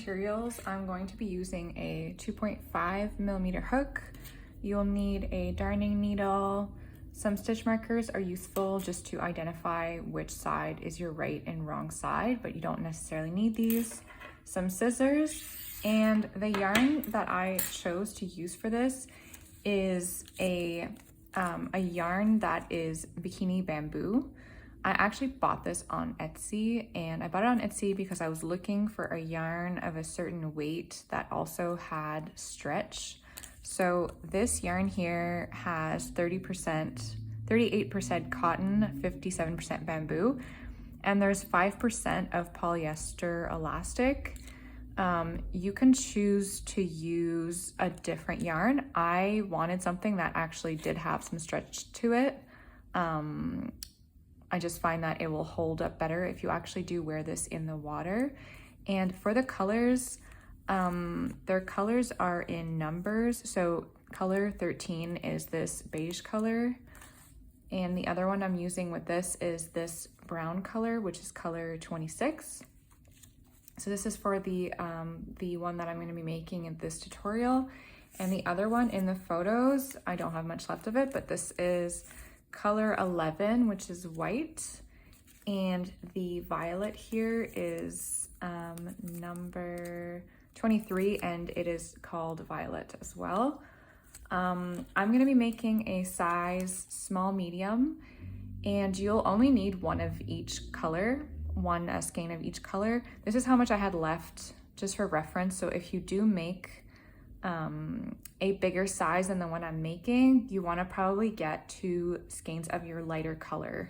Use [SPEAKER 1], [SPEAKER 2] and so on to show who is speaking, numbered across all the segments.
[SPEAKER 1] materials, I'm going to be using a 2.5mm hook. You'll need a darning needle. Some stitch markers are useful just to identify which side is your right and wrong side, but you don't necessarily need these. Some scissors, and the yarn that I chose to use for this is a yarn that is bikini bamboo. I actually bought this on Etsy, and I bought it on Etsy because I was looking for a yarn of a certain weight that also had stretch. So this yarn here has 38% cotton, 57% bamboo, and there's 5% of polyester elastic. You can choose to use a different yarn. I wanted something that actually did have some stretch to it. I just find that it will hold up better if you actually do wear this in the water. And for the colors, their colors are in numbers. So color 13 is this beige color. And the other one I'm using with this is this brown color, which is color 26. So this is for the one that I'm going to be making in this tutorial. And the other one in the photos, I don't have much left of it, but this is color 11, which is white. And the violet here is number 23, and it is called violet as well. I'm going to be making a size small medium, and you'll only need one of each color, one skein of each color. This is how much I had left just for reference. So if you do make a bigger size than the one I'm making, you want to probably get 2 skeins of your lighter color.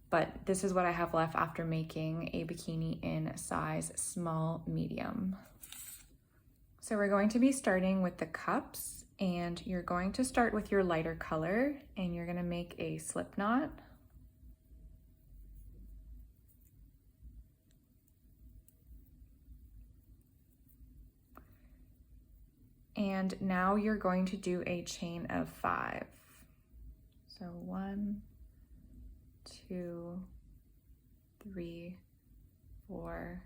[SPEAKER 1] But this is what I have left after making a bikini in size small medium. So we're going to be starting with the cups, and you're going to start with your lighter color, and you're going to make a slip knot. And now you're going to do a chain of 5. So 1, 2, 3, 4,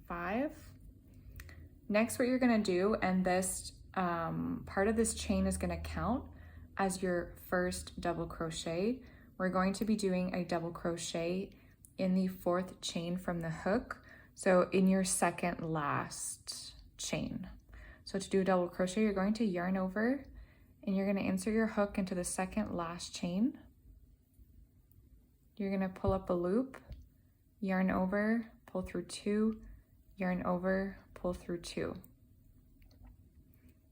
[SPEAKER 1] 5. Next, what you're gonna do, and this part of this chain is gonna count as your first double crochet. We're going to be doing a double crochet in the 4th chain from the hook. So in your second last chain. So to do a double crochet, you're going to yarn over, and you're going to insert your hook into the second last chain. You're going to pull up a loop, yarn over, pull through 2, yarn over, pull through 2.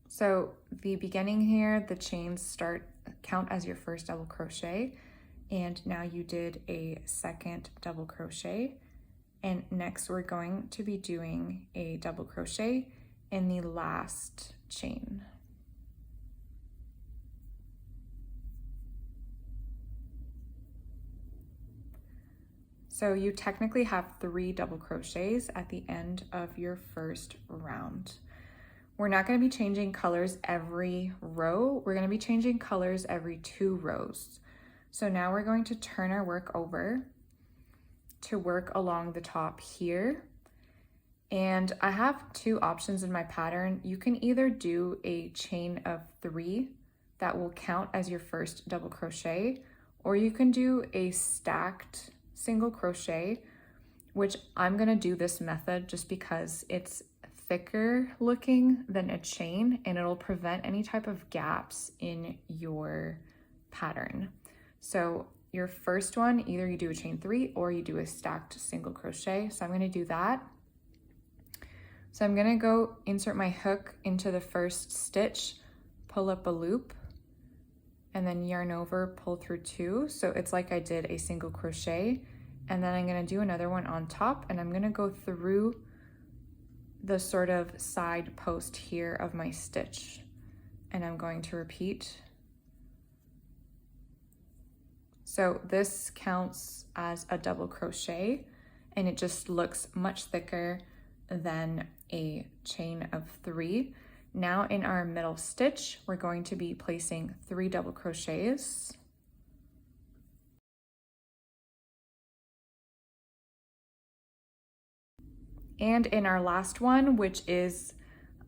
[SPEAKER 1] So the beginning here, the chains count as your first double crochet, and now you did a second double crochet. And next we're going to be doing a double crochet in the last chain. So you technically have 3 double crochets at the end of your first round. We're not going to be changing colors every row. We're going to be changing colors every 2 rows. So now we're going to turn our work over to work along the top here. And I have 2 options in my pattern. You can either do a chain of 3 that will count as your first double crochet, or you can do a stacked single crochet, which I'm gonna do this method just because it's thicker looking than a chain, and it'll prevent any type of gaps in your pattern. So your first one, either you do a chain 3 or you do a stacked single crochet. So I'm gonna do that. So I'm gonna go insert my hook into the first stitch, pull up a loop, and then yarn over, pull through 2. So it's like I did a single crochet, and then I'm gonna do another one on top, and I'm gonna go through the sort of side post here of my stitch, and I'm going to repeat. So this counts as a double crochet, and it just looks much thicker than a chain of 3. Now in our middle stitch, we're going to be placing 3 double crochets. And in our last one, which is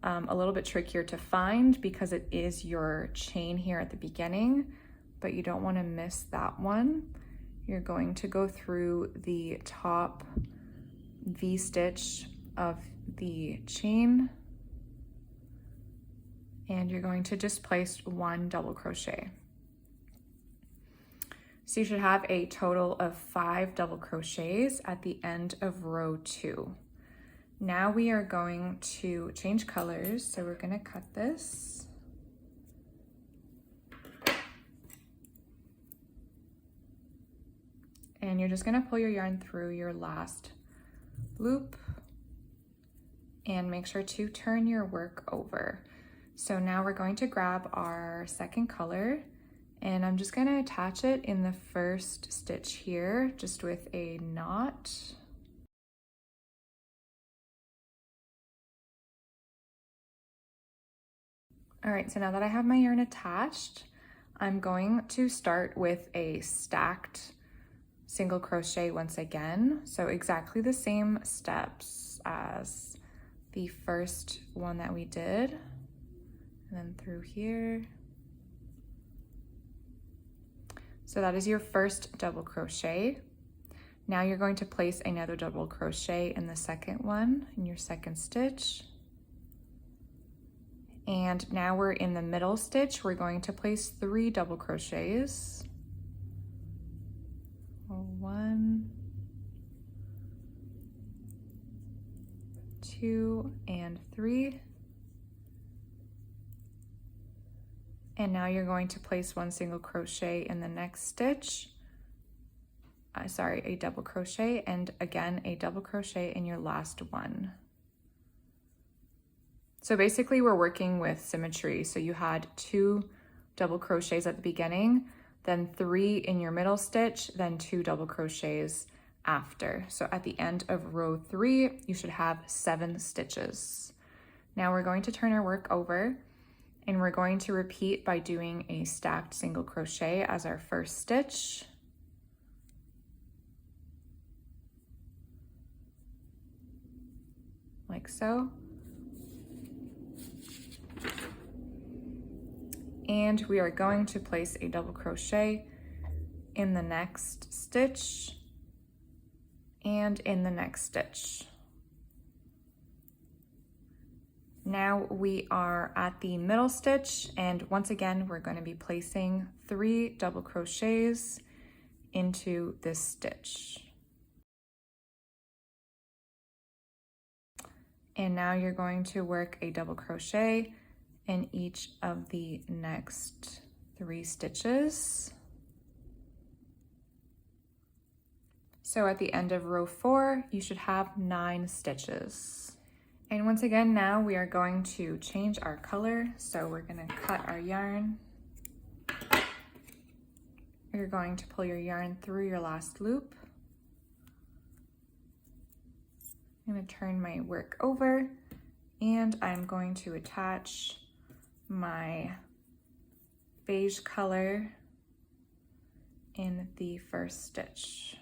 [SPEAKER 1] a little bit trickier to find because it is your chain here at the beginning, but you don't want to miss that one. You're going to go through the top V-stitch of the chain, and you're going to just place 1 double crochet. So you should have a total of 5 double crochets at the end of row 2. Now we are going to change colors. So we're going to cut this. And you're just going to pull your yarn through your last loop and make sure to turn your work over. So now we're going to grab our second color, and I'm just going to attach it in the first stitch here, just with a knot. All right, so now that I have my yarn attached, I'm going to start with a stacked single crochet once again. So exactly the same steps as the first one that we did. And then through here. So that is your first double crochet. Now you're going to place another double crochet in the second one, in your second stitch. And now we're in the middle stitch. We're going to place 3 double crochets. 1, 2, and 3. And now you're going to place 1 single crochet in the next stitch. A double crochet, and again a double crochet in your last one. So basically we're working with symmetry. So you had 2 double crochets at the beginning, then 3 in your middle stitch, then 2 double crochets after. So at the end of row 3, you should have 7 stitches. Now we're going to turn our work over, and we're going to repeat by doing a stacked single crochet as our first stitch. Like so. And we are going to place a double crochet in the next stitch and in the next stitch. Now we are at the middle stitch, and once again we're going to be placing 3 double crochets into this stitch. And now you're going to work a double crochet in each of the next 3 stitches. So at the end of row 4, you should have 9 stitches. And once again, now we are going to change our color. So we're going to cut our yarn. You're going to pull your yarn through your last loop. I'm going to turn my work over, and I'm going to attach my beige color in the first stitch.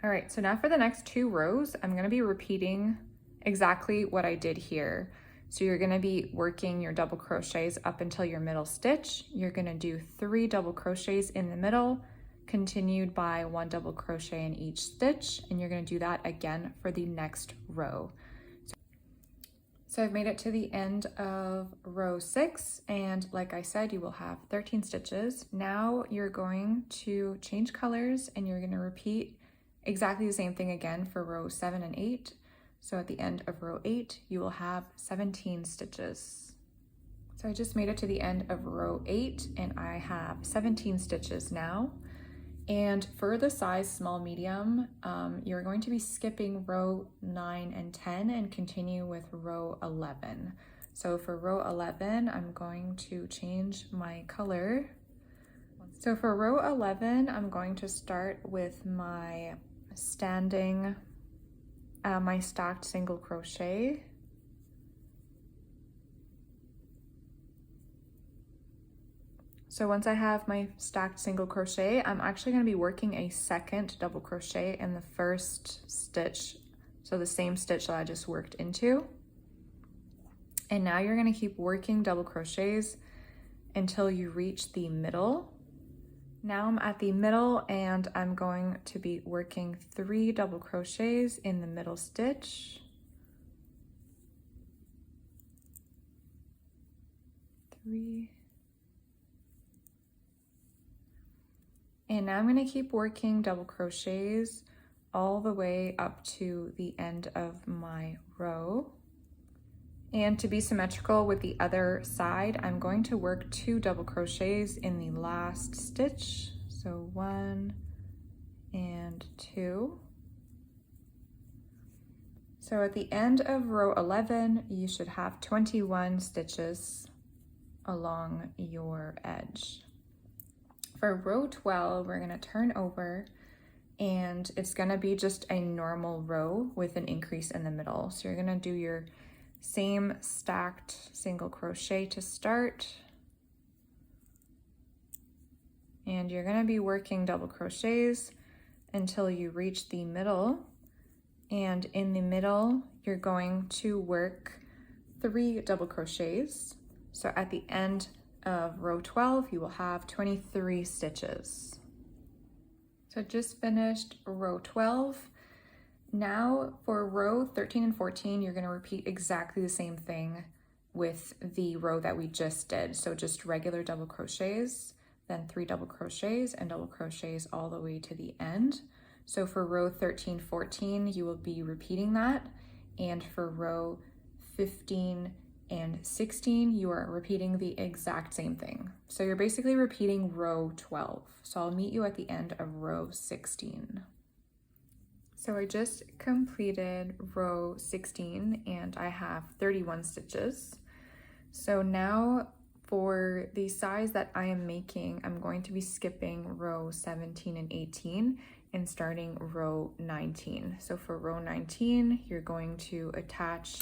[SPEAKER 1] All right, so now for the next 2 rows, I'm going to be repeating exactly what I did here. So you're going to be working your double crochets up until your middle stitch. You're going to do 3 double crochets in the middle, continued by 1 double crochet in each stitch, and you're going to do that again for the next row. So I've made it to the end of row 6, and like I said, you will have 13 stitches. Now you're going to change colors, and you're going to repeat exactly the same thing again for row 7 and 8. So at the end of row 8, you will have 17 stitches. So I just made it to the end of row 8, and I have 17 stitches now. And for the size small medium, you're going to be skipping row 9 and 10 and continue with row 11. So for row 11, I'm going to change my color. So for row 11, I'm going to start with my my stacked single crochet. So once I have my stacked single crochet, I'm actually going to be working a second double crochet in the first stitch So the same stitch that I just worked into. And now you're gonna keep working double crochets until you reach the middle. Now I'm at the middle and I'm going to be working 3 double crochets in the middle stitch. 3. And now I'm going to keep working double crochets all the way up to the end of my row. And to be symmetrical with the other side, I'm going to work 2 double crochets in the last stitch. So 1 and 2. So at the end of row 11, you should have 21 stitches along your edge. For row 12, we're gonna turn over and it's gonna be just a normal row with an increase in the middle. So you're gonna do your same stacked single crochet to start. And you're gonna be working double crochets until you reach the middle. And in the middle, you're going to work 3 double crochets. So at the end of row 12, you will have 23 stitches. So just finished row 12. Now for row 13 and 14, you're gonna repeat exactly the same thing with the row that we just did. So just regular double crochets, then 3 double crochets and double crochets all the way to the end. So for row 13, 14, you will be repeating that. And for row 15 and 16, you are repeating the exact same thing. So you're basically repeating row 12. So I'll meet you at the end of row 16. So I just completed row 16 and I have 31 stitches. So now for the size that I am making, I'm going to be skipping row 17 and 18 and starting row 19. So for row 19, you're going to attach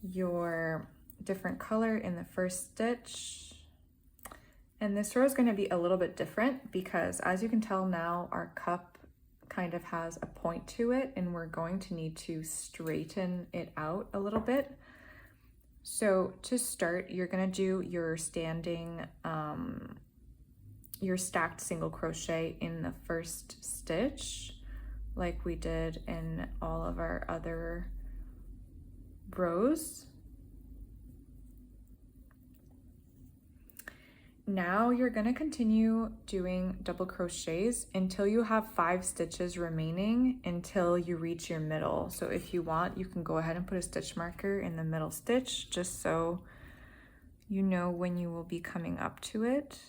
[SPEAKER 1] your different color in the first stitch. And this row is going to be a little bit different because as you can tell now, our cup kind of has a point to it and we're going to need to straighten it out a little bit. So to start, you're going to do your standing, your stacked single crochet in the first stitch like we did in all of our other rows. Now you're going to continue doing double crochets until you have 5 stitches remaining until you reach your middle. So if you want, you can go ahead and put a stitch marker in the middle stitch just so you know when you will be coming up to it.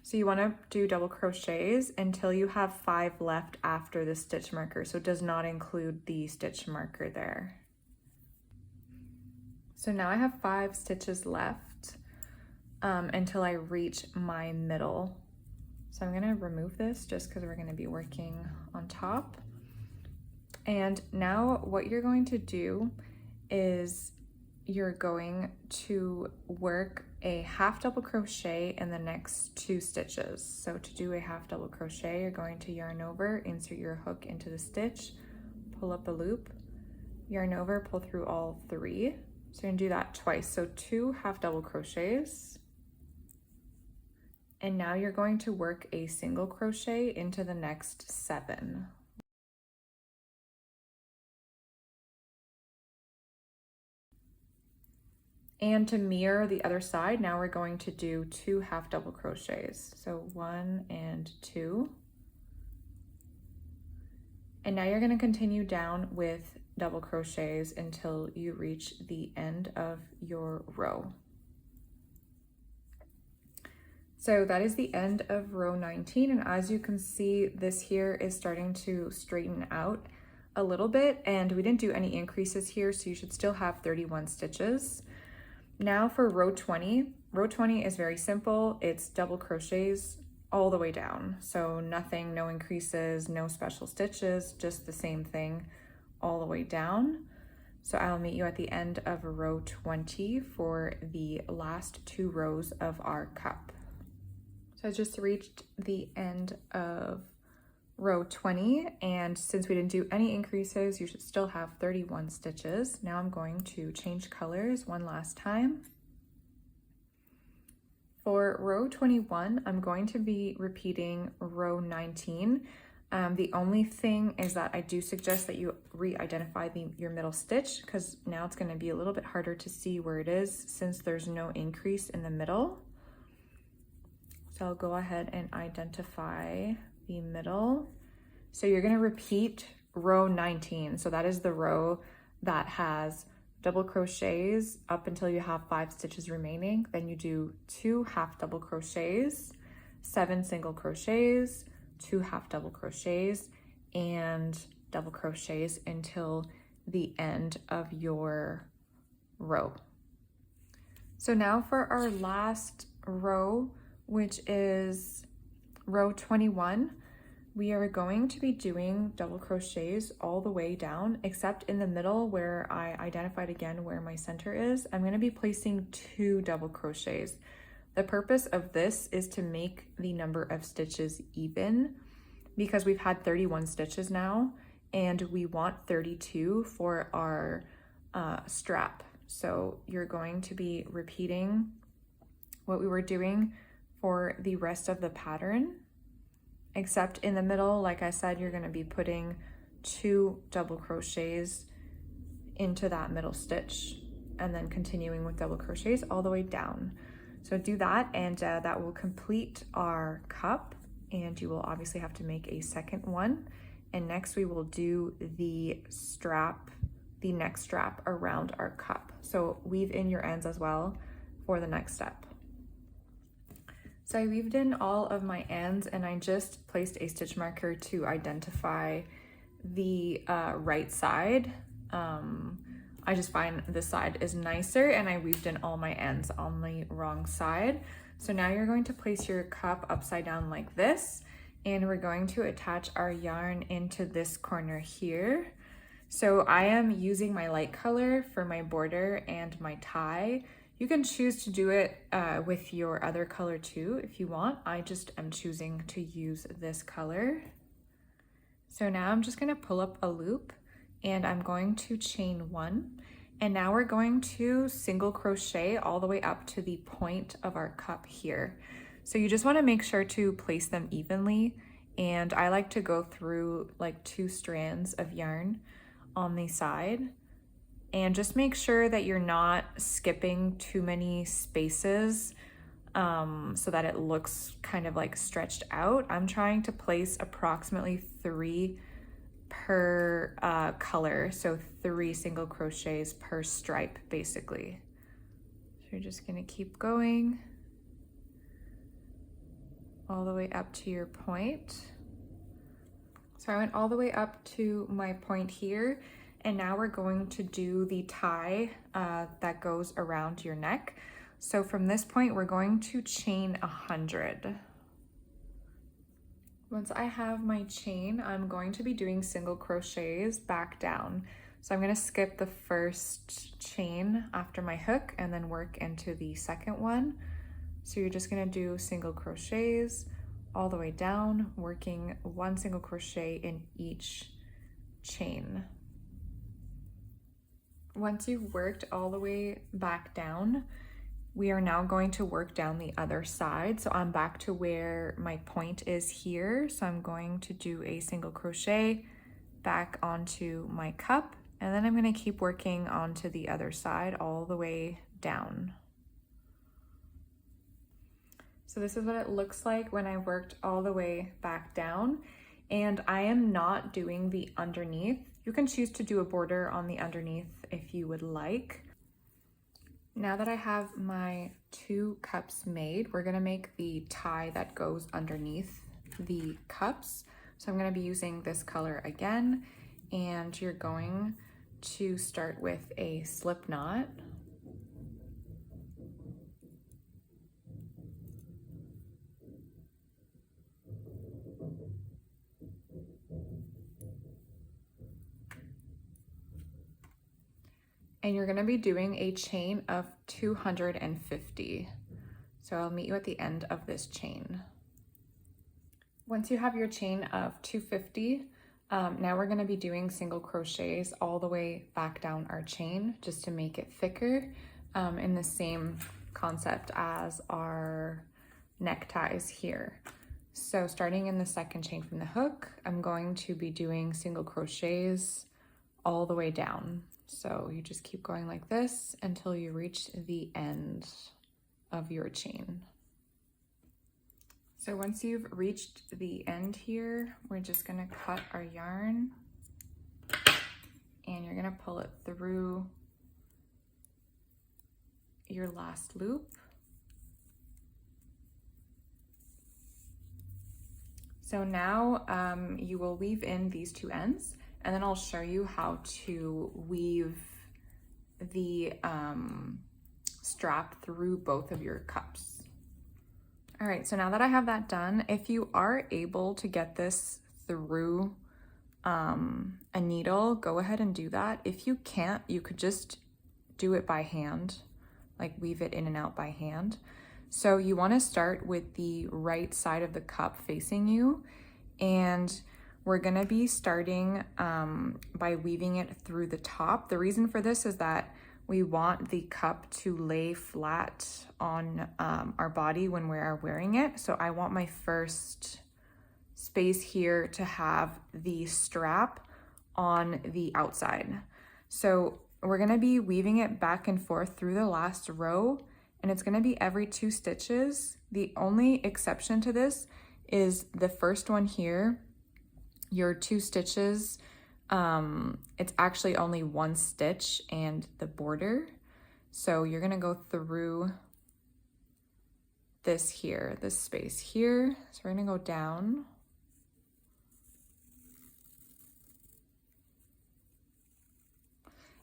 [SPEAKER 1] So you want to do double crochets until you have 5 left after the stitch marker. So it does not include the stitch marker there. So now I have 5 stitches left until I reach my middle. So I'm gonna remove this just because we're gonna be working on top. And now what you're going to do is you're going to work a half double crochet in the next 2 stitches. So to do a half double crochet, you're going to yarn over, insert your hook into the stitch, pull up a loop, yarn over, pull through all 3. So you're gonna do that twice. So 2 half double crochets. And now you're going to work a single crochet into the next 7. And to mirror the other side, now we're going to do 2 half double crochets. So 1 and 2. And now you're gonna continue down with double crochets until you reach the end of your row. So that is the end of row 19. And as you can see, this here is starting to straighten out a little bit and we didn't do any increases here. So you should still have 31 stitches. Now for row 20, row 20 is very simple. It's double crochets all the way down. So nothing, no increases, no special stitches, just the same thing all the way down. So I'll meet you at the end of row 20 for the last 2 rows of our cup. So I just reached the end of row 20, and since we didn't do any increases, you should still have 31 stitches. Now I'm going to change colors one last time. For row 21, I'm going to be repeating row 19. The only thing is that I do suggest that you re-identify your middle stitch, because now it's going to be a little bit harder to see where it is since there's no increase in the middle. So I'll go ahead and identify the middle. So you're going to repeat row 19. So that is the row that has double crochets up until you have 5 stitches remaining. Then you do 2 half double crochets, 7 single crochets, 2 half double crochets, and double crochets until the end of your row. So now for our last row, which is row 21, we are going to be doing double crochets all the way down, except in the middle where I identified again where my center is. I'm going to be placing 2 double crochets. The purpose of this is to make the number of stitches even, because we've had 31 stitches now and we want 32 for our strap. So you're going to be repeating what we were doing for the rest of the pattern, except in the middle, like I said, you're going to be putting 2 double crochets into that middle stitch and then continuing with double crochets all the way down. So do that, and that will complete our cup, and you will obviously have to make a second one. And next we will do the strap, the next strap around our cup. So weave in your ends as well for the next step. So I weaved in all of my ends, and I just placed a stitch marker to identify the right side. I just find this side is nicer, and I weaved in all my ends on the wrong side. So now you're going to place your cup upside down like this, and we're going to attach our yarn into this corner here. So I am using my light color for my border and my tie. You can choose to do it with your other color too if you want. I just am choosing to use this color. So now I'm just going to pull up a loop, and I'm going to chain 1. And now we're going to single crochet all the way up to the point of our cup here. So you just want to make sure to place them evenly. And I like to go through like 2 strands of yarn on the side. And just make sure that you're not skipping too many spaces so that it looks kind of like stretched out. I'm trying to place approximately 3 per color, so 3 single crochets per stripe basically. So you're just gonna keep going all the way up to your point. So I went all the way up to my point here, and now we're going to do the tie that goes around your neck. So from this point, we're going to chain 100. Once I have my chain, I'm going to be doing single crochets back down. So I'm going to skip the first chain after my hook and then work into the second one. So you're just going to do single crochets all the way down, working 1 single crochet in each chain. Once you've worked all the way back down, we are now going to work down the other side. So I'm back to where my point is here. So I'm going to do a single crochet back onto my cup, and then I'm going to keep working onto the other side all the way down. So this is what it looks like when I worked all the way back down, and I am not doing the underneath. You can choose to do a border on the underneath if you would like. Now that I have my 2 cups made, we're gonna make the tie that goes underneath the cups. So I'm gonna be using this color again, and you're going to start with a slip knot. And you're gonna be doing a chain of 250. So I'll meet you at the end of this chain. Once you have your chain of 250, now we're going to be doing single crochets all the way back down our chain just to make it thicker, in the same concept as our neckties here. So starting in the second chain from the hook, I'm going to be doing single crochets all the way down. So you just keep going like this until you reach the end of your chain. So once you've reached the end here, we're just gonna cut our yarn and you're gonna pull it through your last loop. So now you will weave in these two ends, and then I'll show you how to weave the strap through both of your cups. All right, so now that I have that done, if you are able to get this through a needle, go ahead and do that. If you can't, you could just do it by hand, like weave it in and out by hand. So you want to start with the right side of the cup facing you, and we're going to be starting by weaving it through the top. The reason for this is that we want the cup to lay flat on our body when we are wearing it. So I want my first space here to have the strap on the outside. So we're going to be weaving it back and forth through the last row, and it's going to be every 2 stitches. The only exception to this is the first one here, your 2 stitches, it's actually only 1 stitch and the border. So you're going to go through this here, this space here. So we're going to go down.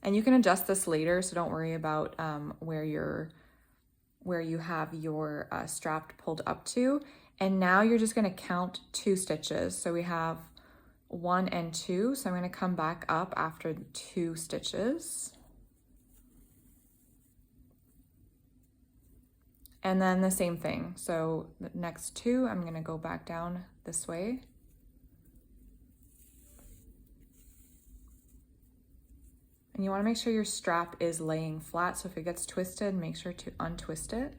[SPEAKER 1] And you can adjust this later, so don't worry about where you have your strap pulled up to. And now you're just going to count 2 stitches. So we have 1 and 2. So I'm going to come back up after the 2 stitches. And then the same thing. So the next 2, I'm going to go back down this way. And you want to make sure your strap is laying flat. So if it gets twisted, make sure to untwist it.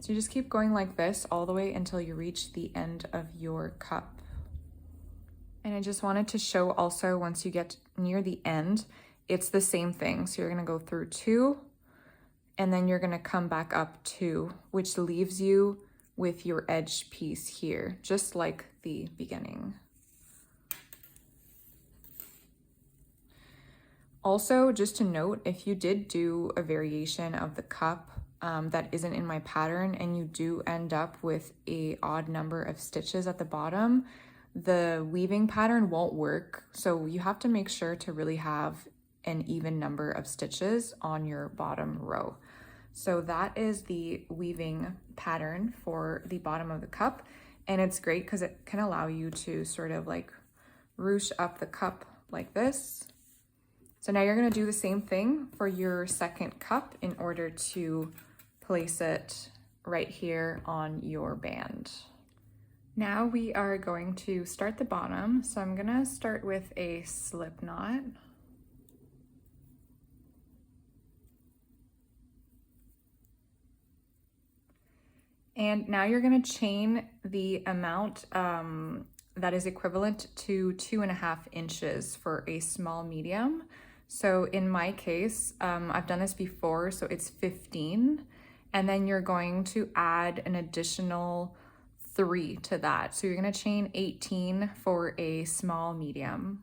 [SPEAKER 1] So you just keep going like this all the way until you reach the end of your cup. And I just wanted to show also, once you get near the end, it's the same thing. So you're going to go through 2, and then you're going to come back up 2, which leaves you with your edge piece here, just like the beginning. Also, just to note, if you did do a variation of the cup that isn't in my pattern and you do end up with an odd number of stitches at the bottom, the weaving pattern won't work. So you have to make sure to really have an even number of stitches on your bottom row. So that is the weaving pattern for the bottom of the cup. And it's great because it can allow you to sort of like ruche up the cup like this. So now you're going to do the same thing for your second cup in order to place it right here on your band. Now we are going to start the bottom. So I'm going to start with a slip knot. And now you're going to chain the amount that is equivalent to 2.5 inches for a small medium. So in my case, I've done this before, so it's 15. And then you're going to add an additional 3 to that. So you're going to chain 18 for a small medium.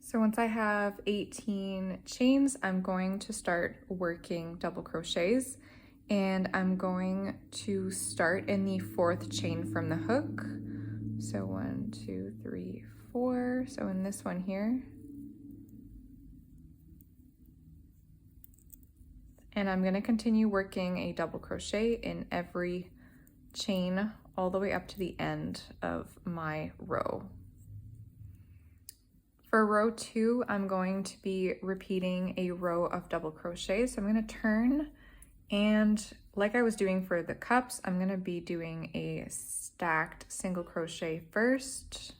[SPEAKER 1] So once I have 18 chains, I'm going to start working double crochets, and I'm going to start in the 4th chain from the hook. So 1, 2, 3, 4. So in this one here. And I'm going to continue working a double crochet in every chain all the way up to the end of my row. For row 2, I'm going to be repeating a row of double crochets. So I'm going to turn And like I was doing for the cups, I'm gonna be doing a stacked single crochet first.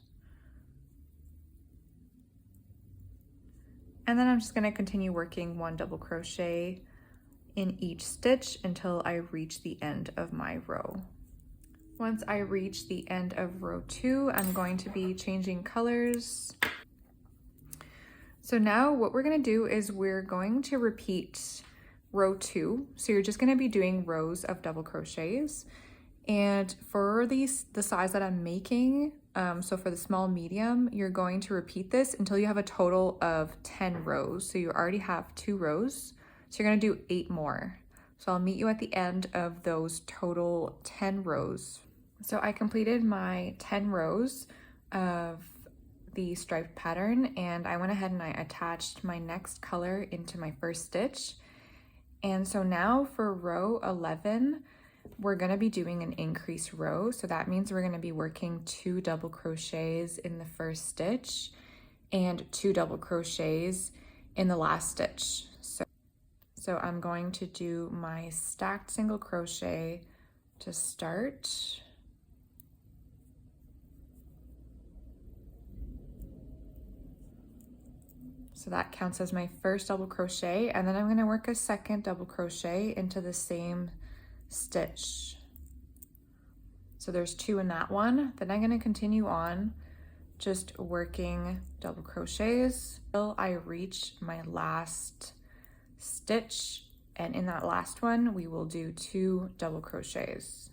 [SPEAKER 1] And then I'm just gonna continue working 1 double crochet in each stitch until I reach the end of my row. Once I reach the end of row 2, I'm going to be changing colors. So now what we're gonna do is we're going to repeat row 2. So you're just gonna be doing rows of double crochets. And for the size that I'm making, so for the small medium, you're going to repeat this until you have a total of 10 rows. So you already have 2 rows. So you're gonna do 8 more. So I'll meet you at the end of those total 10 rows. So I completed my 10 rows of the striped pattern, and I went ahead and I attached my next color into my first stitch. And so now for row 11, we're gonna be doing an increase row. So that means we're gonna be working 2 double crochets in the first stitch and 2 double crochets in the last stitch. So I'm going to do my stacked single crochet to start. So that counts as my first double crochet, and then I'm gonna work a second double crochet into the same stitch. So there's 2 in that one. Then I'm gonna continue on just working double crochets till I reach my last stitch, and in that last one we will do 2 double crochets.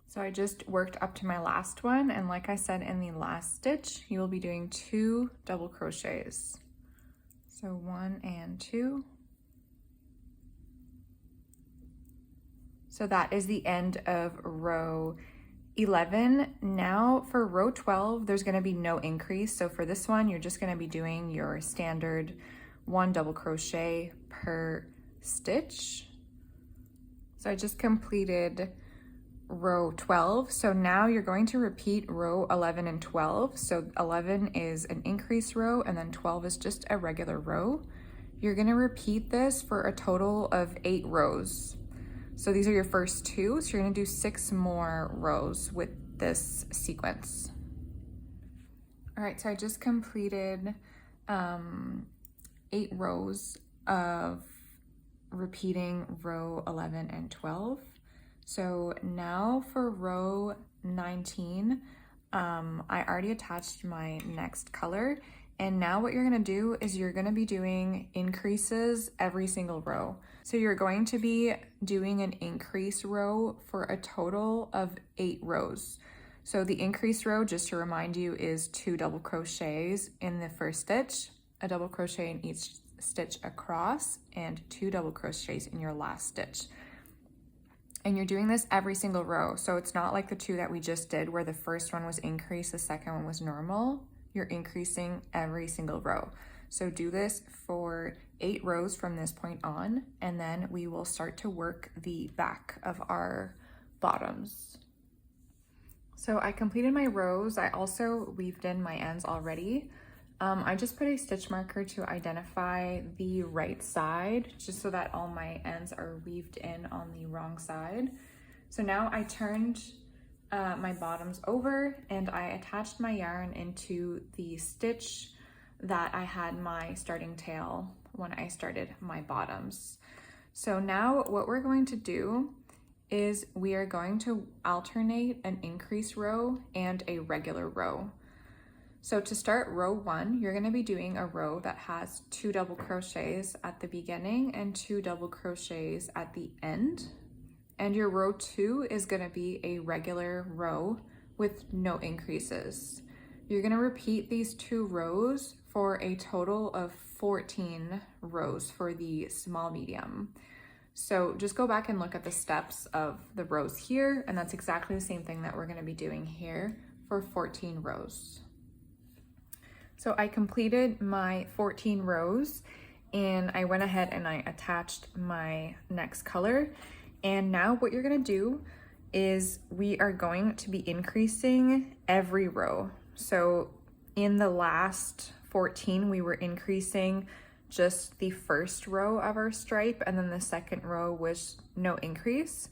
[SPEAKER 1] So I just worked up to my last one, and like I said in the last stitch, you will be doing 2 double crochets. So 1 and 2. So that is the end of row 11. Now for row 12, there's gonna be no increase. So for this one, you're just gonna be doing your standard 1 double crochet per stitch. So I just completed row 12. So now you're going to repeat row 11 and 12. So 11 is an increase row, and then 12 is just a regular row. You're gonna repeat this for a total of 8 rows. So these are your first 2. So you're gonna do 6 more rows with this sequence. All right, so I just completed 8 rows of repeating row 11 and 12. So now for row 19, I already attached my next color, and now what you're gonna do is you're gonna be doing increases every single row. So you're going to be doing an increase row for a total of 8 rows. So the increase row, just to remind you, is 2 double crochets in the first stitch, a double crochet in each stitch across, and 2 double crochets in your last stitch. And you're doing this every single row. So it's not like the 2 that we just did where the first one was increased, the second one was normal. You're increasing every single row. So do this for 8 rows from this point on, and then we will start to work the back of our bottoms. So I completed my rows. I also weaved in my ends already. I just put a stitch marker to identify the right side, just so that all my ends are weaved in on the wrong side. So now I turned my bottoms over, and I attached my yarn into the stitch that I had my starting tail when I started my bottoms. So now what we're going to do is we are going to alternate an increase row and a regular row. So to start row 1, you're going to be doing a row that has 2 double crochets at the beginning and 2 double crochets at the end. And your row 2 is going to be a regular row with no increases. You're going to repeat these 2 rows for a total of 14 rows for the small medium. So just go back and look at the steps of the rows here, and that's exactly the same thing that we're going to be doing here for 14 rows. So I completed my 14 rows, and I went ahead and I attached my next color. And now what you're gonna do is we are going to be increasing every row. So in the last 14, we were increasing just the first row of our stripe, and then the second row was no increase.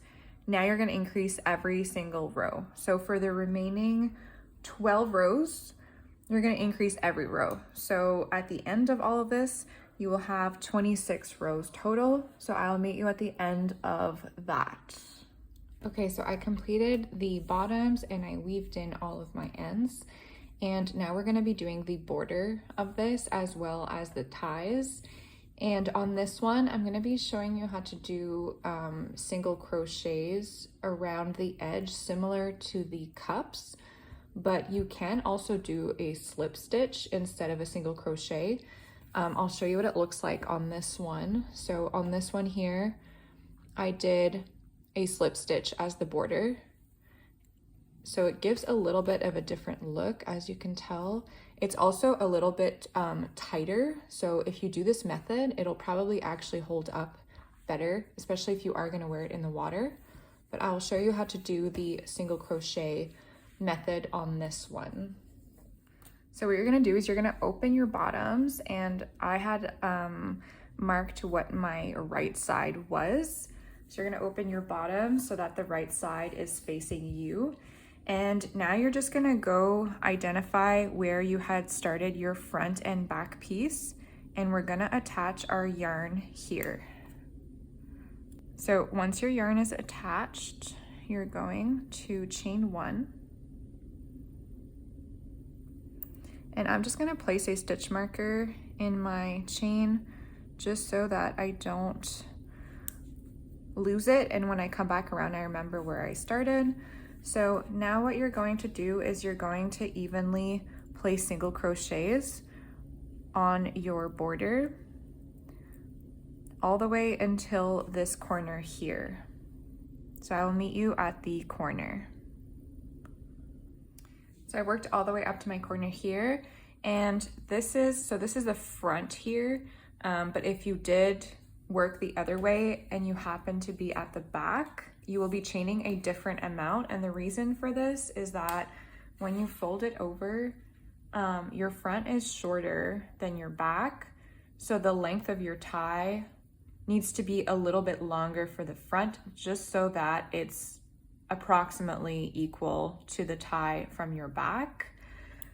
[SPEAKER 1] Now you're going to increase every single row. So for the remaining 12 rows, you're going to increase every row. So at the end of all of this, you will have 26 rows total. So I'll meet you at the end of that. Okay, so I completed the bottoms and I weaved in all of my ends. And now we're going to be doing the border of this as well as the ties. And on this one, I'm going to be showing you how to do single crochets around the edge, similar to the cups, but you can also do a slip stitch instead of a single crochet. I'll show you what it looks like on this one. So on this one here, I did a slip stitch as the border. So it gives a little bit of a different look, as you can tell. It's also a little bit tighter. So if you do this method, it'll probably actually hold up better, especially if you are gonna wear it in the water. But I will show you how to do the single crochet method on this one. So what you're gonna do is you're gonna open your bottoms, and I had marked what my right side was. So you're gonna open your bottom so that the right side is facing you. And now you're just gonna go identify where you had started your front and back piece, and we're gonna attach our yarn here. So once your yarn is attached, you're going to chain 1. And I'm just gonna place a stitch marker in my chain just so that I don't lose it, and when I come back around, I remember where I started. So now what you're going to do is you're going to evenly place single crochets on your border all the way until this corner here. So I will meet you at the corner. So I worked all the way up to my corner here, and this is the front here, but if you did work the other way and you happen to be at the back, you will be chaining a different amount. And the reason for this is that when you fold it over, your front is shorter than your back. So the length of your tie needs to be a little bit longer for the front, just so that it's approximately equal to the tie from your back.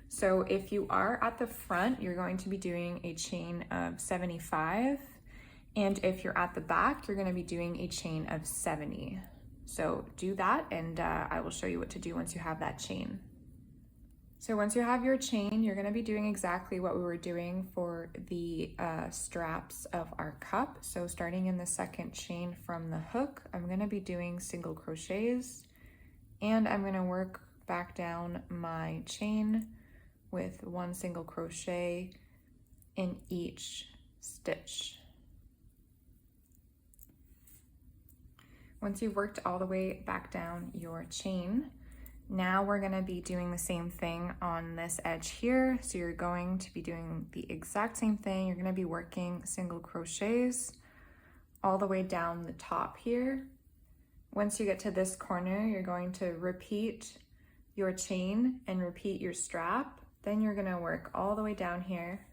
[SPEAKER 1] So if you are at the front, you're going to be doing a chain of 75. And if you're at the back, you're going to be doing a chain of 70. So do that, and I will show you what to do once you have that chain. So once you have your chain, you're going to be doing exactly what we were doing for the straps of our cup. So starting in the second chain from the hook, I'm going to be doing single crochets, and I'm going to work back down my chain with 1 single crochet in each stitch. Once you've worked all the way back down your chain, now we're going to be doing the same thing on this edge here. So you're going to be doing the exact same thing. You're going to be working single crochets all the way down the top here. Once you get to this corner, you're going to repeat your chain and repeat your strap. Then you're going to work all the way down here,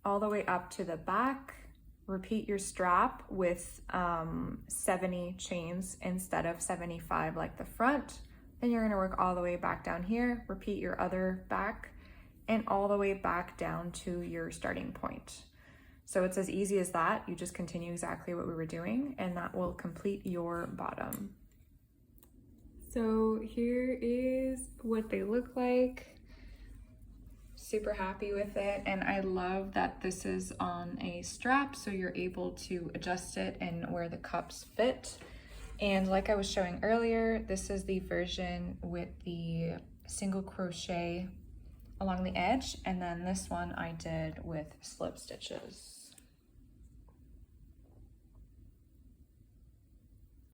[SPEAKER 1] all the way up to the back. Repeat your strap with 70 chains instead of 75 like the front. Then you're going to work all the way back down here, repeat your other back, and all the way back down to your starting point. So it's as easy as that. You just continue exactly what we were doing, and that will complete your bottom. So here is what they look like. Super happy with it, and I love that this is on a strap, so you're able to adjust it and where the cups fit. And like I was showing earlier, this is the version with the single crochet along the edge, and then this one I did with slip stitches.